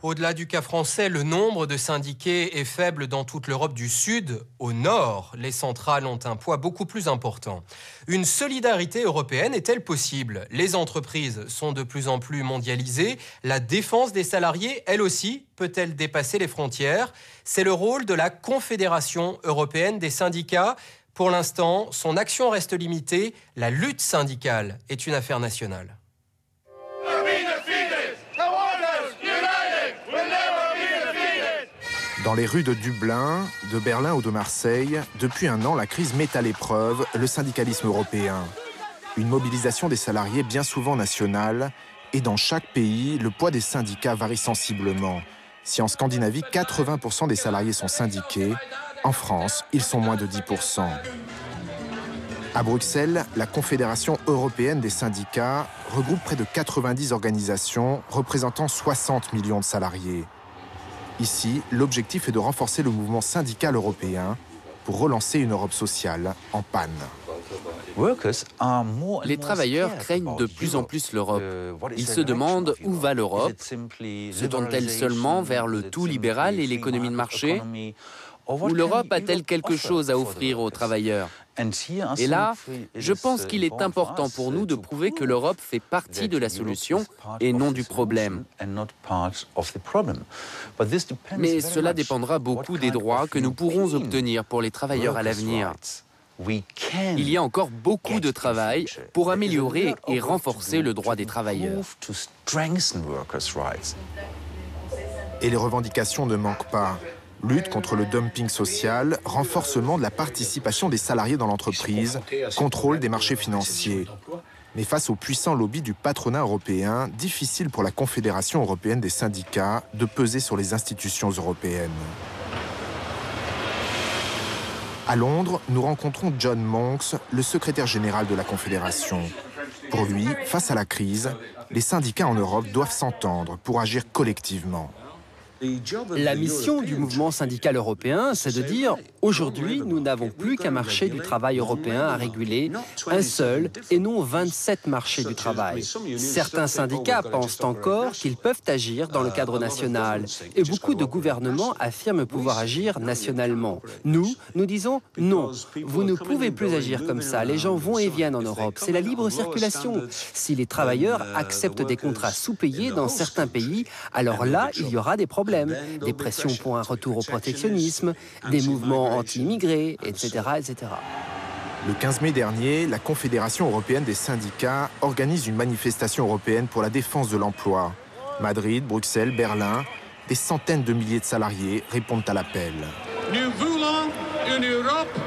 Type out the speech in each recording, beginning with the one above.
Au-delà du cas français, le nombre de syndiqués est faible dans toute l'Europe du Sud. Au Nord, les centrales ont un poids beaucoup plus important. Une solidarité européenne est-elle possible? Les entreprises sont de plus en plus mondialisées. La défense des salariés, elle aussi, peut-elle dépasser les frontières? C'est le rôle de la Confédération européenne des syndicats. Pour l'instant, son action reste limitée. La lutte syndicale est une affaire nationale. Dans les rues de Dublin, de Berlin ou de Marseille, depuis un an, la crise met à l'épreuve le syndicalisme européen. Une mobilisation des salariés bien souvent nationale, et dans chaque pays, le poids des syndicats varie sensiblement. Si en Scandinavie, 80% des salariés sont syndiqués, en France, ils sont moins de 10%. À Bruxelles, la Confédération européenne des syndicats regroupe près de 90 organisations représentant 60 millions de salariés. Ici, l'objectif est de renforcer le mouvement syndical européen pour relancer une Europe sociale en panne. Les travailleurs craignent de plus en plus l'Europe. Ils se demandent où va l'Europe. Se tourne-t-elle seulement vers le tout libéral et l'économie de marché? Ou l'Europe a-t-elle quelque chose à offrir aux travailleurs? Et là, je pense qu'il est important pour nous de prouver que l'Europe fait partie de la solution et non du problème. Mais cela dépendra beaucoup des droits que nous pourrons obtenir pour les travailleurs à l'avenir. Il y a encore beaucoup de travail pour améliorer et renforcer le droit des travailleurs. Et les revendications ne manquent pas. Lutte contre le dumping social, renforcement de la participation des salariés dans l'entreprise, contrôle des marchés financiers. Mais face au puissant lobby du patronat européen, difficile pour la Confédération européenne des syndicats de peser sur les institutions européennes. À Londres, nous rencontrons John Monks, le secrétaire général de la Confédération. Pour lui, face à la crise, les syndicats en Europe doivent s'entendre pour agir collectivement. La mission du mouvement syndical européen, c'est de dire aujourd'hui, nous n'avons plus qu'un marché du travail européen à réguler, un seul et non 27 marchés du travail. Certains syndicats pensent encore qu'ils peuvent agir dans le cadre national et beaucoup de gouvernements affirment pouvoir agir nationalement. Nous disons non, vous ne pouvez plus agir comme ça, les gens vont et viennent en Europe, c'est la libre circulation. Si les travailleurs acceptent des contrats sous-payés dans certains pays, alors là, il y aura des problèmes. Des pressions pour un retour au protectionnisme, des mouvements anti-immigrés, etc., etc. Le 15 mai dernier, la Confédération européenne des syndicats organise une manifestation européenne pour la défense de l'emploi. Madrid, Bruxelles, Berlin, des centaines de milliers de salariés répondent à l'appel. Nous voulons une Europe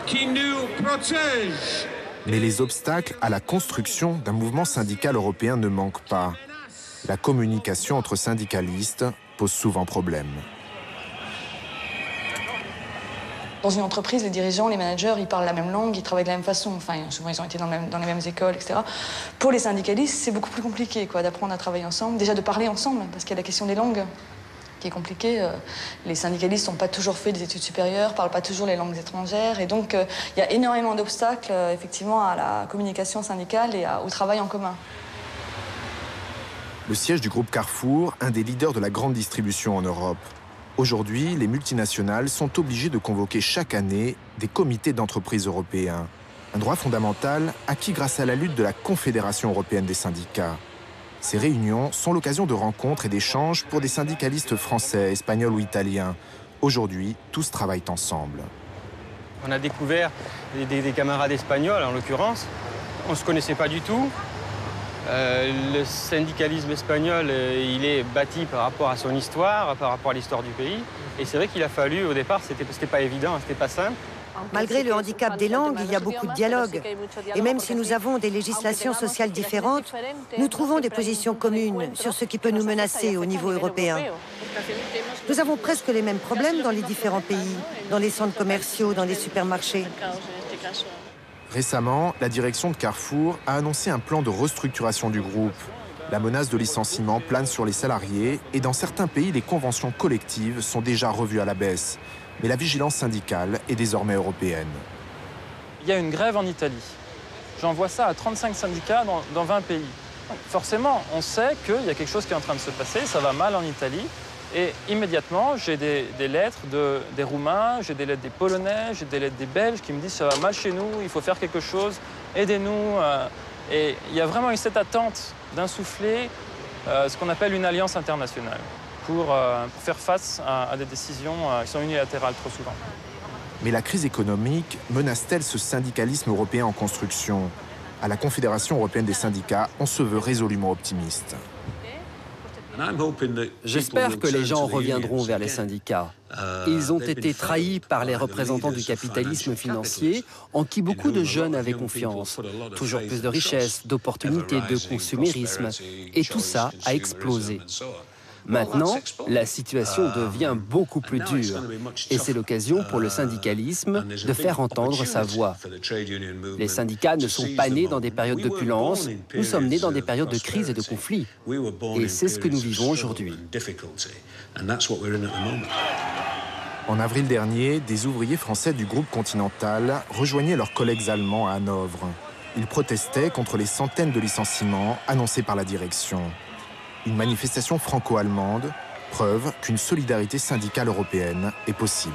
qui nous protège. Mais les obstacles à la construction d'un mouvement syndical européen ne manquent pas. La communication entre syndicalistes pose souvent problème. Dans une entreprise, les dirigeants, les managers, ils parlent la même langue, ils travaillent de la même façon. Enfin, souvent, ils ont été dans les mêmes écoles, etc. Pour les syndicalistes, c'est beaucoup plus compliqué d'apprendre à travailler ensemble. Déjà de parler ensemble, parce qu'il y a la question des langues qui est compliquée. Les syndicalistes n'ont pas toujours fait des études supérieures, ne parlent pas toujours les langues étrangères. Et donc, il y a énormément d'obstacles, effectivement, à la communication syndicale et au travail en commun. Le siège du groupe Carrefour, un des leaders de la grande distribution en Europe. Aujourd'hui, les multinationales sont obligées de convoquer chaque année des comités d'entreprise européens. Un droit fondamental acquis grâce à la lutte de la Confédération européenne des syndicats. Ces réunions sont l'occasion de rencontres et d'échanges pour des syndicalistes français, espagnols ou italiens. Aujourd'hui, tous travaillent ensemble. On a découvert des camarades espagnols, en l'occurrence. On ne se connaissait pas du tout. Le syndicalisme espagnol, il est bâti par rapport à son histoire, par rapport à l'histoire du pays. Et c'est vrai qu'il a fallu, au départ, c'était pas évident, c'était pas simple. Malgré le handicap des langues, il y a beaucoup de dialogue. Et même si nous avons des législations sociales différentes, nous trouvons des positions communes sur ce qui peut nous menacer au niveau européen. Nous avons presque les mêmes problèmes dans les différents pays, dans les centres commerciaux, dans les supermarchés. Récemment, la direction de Carrefour a annoncé un plan de restructuration du groupe. La menace de licenciement plane sur les salariés et dans certains pays, les conventions collectives sont déjà revues à la baisse. Mais la vigilance syndicale est désormais européenne. Il y a une grève en Italie. J'envoie ça à 35 syndicats dans 20 pays. Forcément, on sait qu'il y a quelque chose qui est en train de se passer, ça va mal en Italie. Et immédiatement, j'ai des lettres des Roumains, j'ai des lettres des Polonais, j'ai des lettres des Belges qui me disent « ça va mal chez nous, il faut faire quelque chose, aidez-nous ». Et il y a vraiment eu cette attente d'insuffler ce qu'on appelle une alliance internationale pour faire face à des décisions qui sont unilatérales trop souvent. Mais la crise économique menace-t-elle ce syndicalisme européen en construction? À la Confédération européenne des syndicats, on se veut résolument optimiste. J'espère que les gens reviendront vers les syndicats. Ils ont été trahis par les représentants du capitalisme financier en qui beaucoup de jeunes avaient confiance. Toujours plus de richesses, d'opportunités, de consumérisme. Et tout ça a explosé. Maintenant, la situation devient beaucoup plus dure. Et c'est l'occasion pour le syndicalisme de faire entendre sa voix. Les syndicats ne sont pas nés dans des périodes d'opulence, nous sommes nés dans des périodes de crise et de conflit. Et c'est ce que nous vivons aujourd'hui. En avril dernier, des ouvriers français du groupe Continental rejoignaient leurs collègues allemands à Hanovre. Ils protestaient contre les centaines de licenciements annoncés par la direction. Une manifestation franco-allemande, preuve qu'une solidarité syndicale européenne est possible.